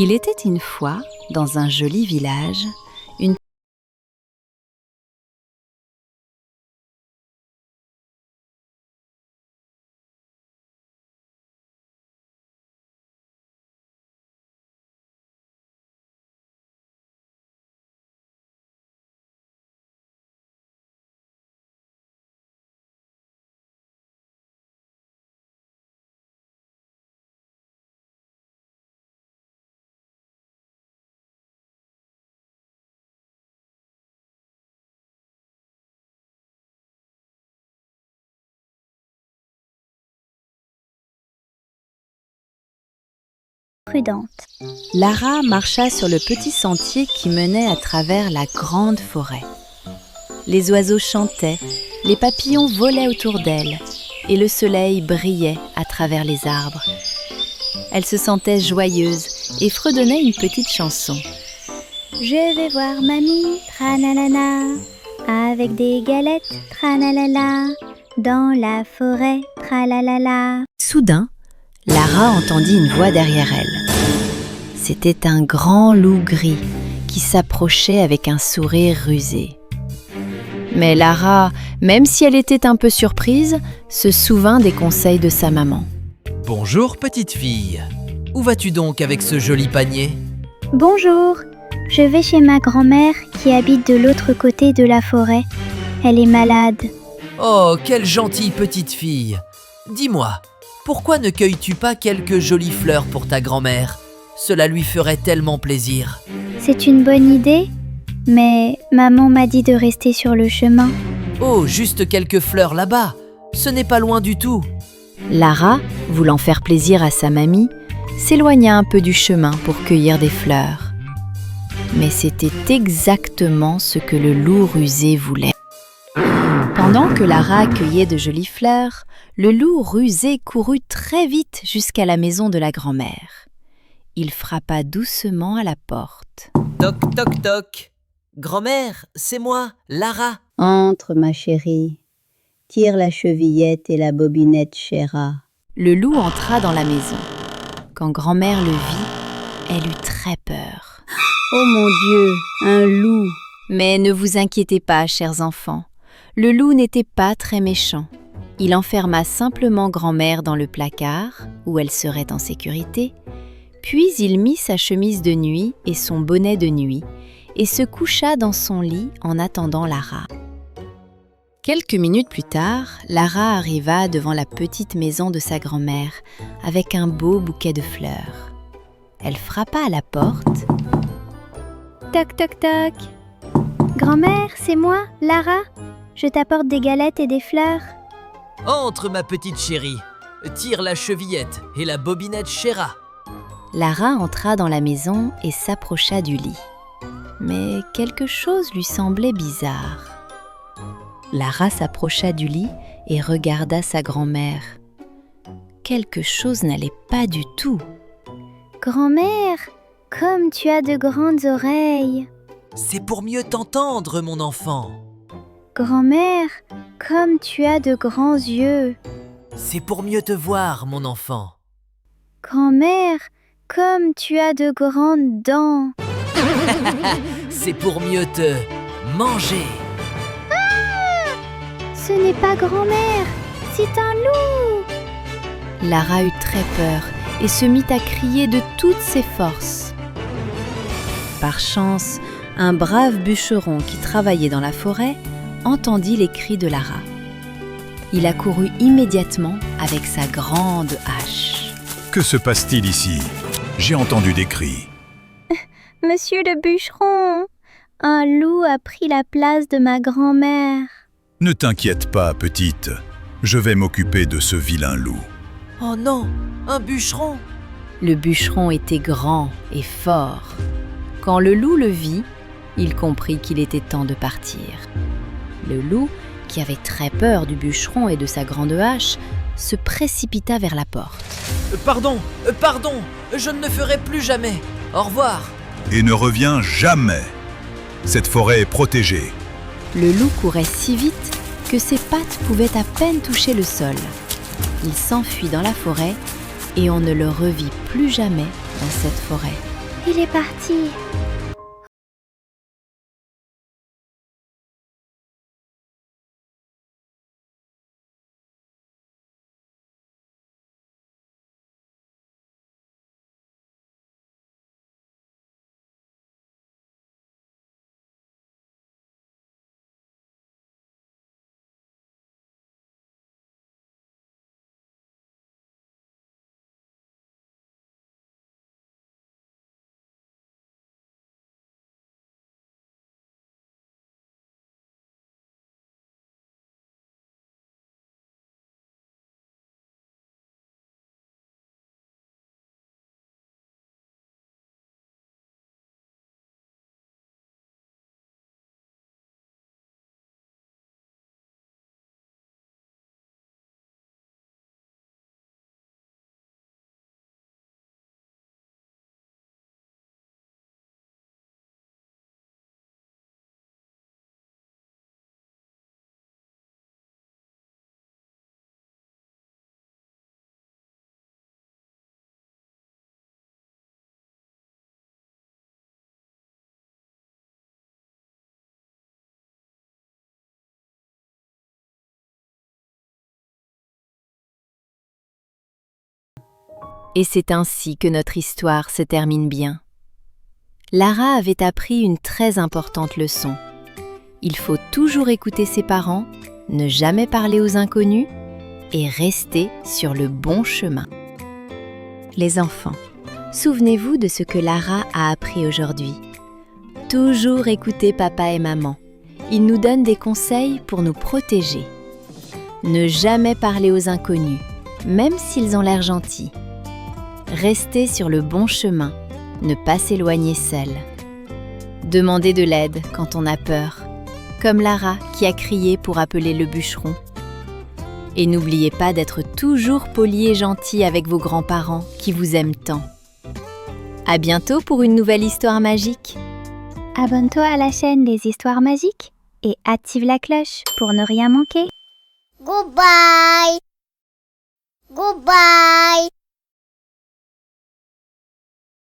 Il était une fois, dans un joli village, une prudente. Lara marcha sur le petit sentier qui menait à travers la grande forêt. Les oiseaux chantaient, les papillons volaient autour d'elle et le soleil brillait à travers les arbres. Elle se sentait joyeuse et fredonnait une petite chanson. Je vais voir mamie, tranalala, avec des galettes, tranalala, dans la forêt, tralalala. Soudain, Lara entendit une voix derrière elle. C'était un grand loup gris qui s'approchait avec un sourire rusé. Mais Lara, même si elle était un peu surprise, se souvint des conseils de sa maman. « Bonjour, petite fille. Où vas-tu donc avec ce joli panier ?» Bonjour, je vais chez ma grand-mère qui habite de l'autre côté de la forêt. Elle est malade. Oh, quelle gentille petite fille. Dis-moi, pourquoi ne cueilles-tu pas quelques jolies fleurs pour ta grand-mère ? Cela lui ferait tellement plaisir. C'est une bonne idée, mais maman m'a dit de rester sur le chemin. Oh, juste quelques fleurs là-bas. Ce n'est pas loin du tout. Lara, voulant faire plaisir à sa mamie, s'éloigna un peu du chemin pour cueillir des fleurs. Mais c'était exactement ce que le loup rusé voulait. Pendant que Lara cueillait de jolies fleurs, le loup rusé courut très vite jusqu'à la maison de la grand-mère. Il frappa doucement à la porte. Toc, toc, toc. Grand-mère, c'est moi, Lara. Entre, ma chérie. Tire la chevillette et la bobinette chéra. Le loup entra dans la maison. Quand grand-mère le vit, elle eut très peur. Oh mon Dieu, un loup! Mais ne vous inquiétez pas, chers enfants. Le loup n'était pas très méchant. Il enferma simplement grand-mère dans le placard, où elle serait en sécurité, puis il mit sa chemise de nuit et son bonnet de nuit, et se coucha dans son lit en attendant Lara. Quelques minutes plus tard, Lara arriva devant la petite maison de sa grand-mère, avec un beau bouquet de fleurs. Elle frappa à la porte. Toc toc toc. Grand-mère, c'est moi, Lara. Je t'apporte des galettes et des fleurs. Entre, ma petite chérie. Tire la chevillette et la bobinette chéra. Lara entra dans la maison et s'approcha du lit. Mais quelque chose lui semblait bizarre. Lara s'approcha du lit et regarda sa grand-mère. Quelque chose n'allait pas du tout. Grand-mère, comme tu as de grandes oreilles. C'est pour mieux t'entendre, mon enfant. Grand-mère, comme tu as de grands yeux. C'est pour mieux te voir, mon enfant. Grand-mère, comme tu as de grandes dents. C'est pour mieux te manger. Ce n'est pas grand-mère, c'est un loup. Lara eut très peur et se mit à crier de toutes ses forces. Par chance, un brave bûcheron qui travaillait dans la forêt entendit les cris de Lara. Il accourut immédiatement avec sa grande hache. Que se passe-t-il ici ? J'ai entendu des cris. Monsieur le bûcheron, un loup a pris la place de ma grand-mère. Ne t'inquiète pas, petite. Je vais m'occuper de ce vilain loup. Oh non, un bûcheron. Le bûcheron était grand et fort. Quand le loup le vit, il comprit qu'il était temps de partir. Le loup, qui avait très peur du bûcheron et de sa grande hache, se précipita vers la porte. Pardon, je ne le ferai plus jamais. Au revoir. Et ne reviens jamais. Cette forêt est protégée. Le loup courait si vite que ses pattes pouvaient à peine toucher le sol. Il s'enfuit dans la forêt et on ne le revit plus jamais dans cette forêt. Il est parti. Et c'est ainsi que notre histoire se termine bien. Lara avait appris une très importante leçon. Il faut toujours écouter ses parents, ne jamais parler aux inconnus et rester sur le bon chemin. Les enfants, souvenez-vous de ce que Lara a appris aujourd'hui. Toujours écouter papa et maman. Ils nous donnent des conseils pour nous protéger. Ne jamais parler aux inconnus, même s'ils ont l'air gentils. Rester sur le bon chemin, ne pas s'éloigner seul. Demander de l'aide quand on a peur, comme Lara qui a crié pour appeler le bûcheron. Et n'oubliez pas d'être toujours poli et gentil avec vos grands-parents qui vous aiment tant. À bientôt pour une nouvelle histoire magique. Abonne-toi à la chaîne des histoires magiques et active la cloche pour ne rien manquer. Goodbye. Goodbye.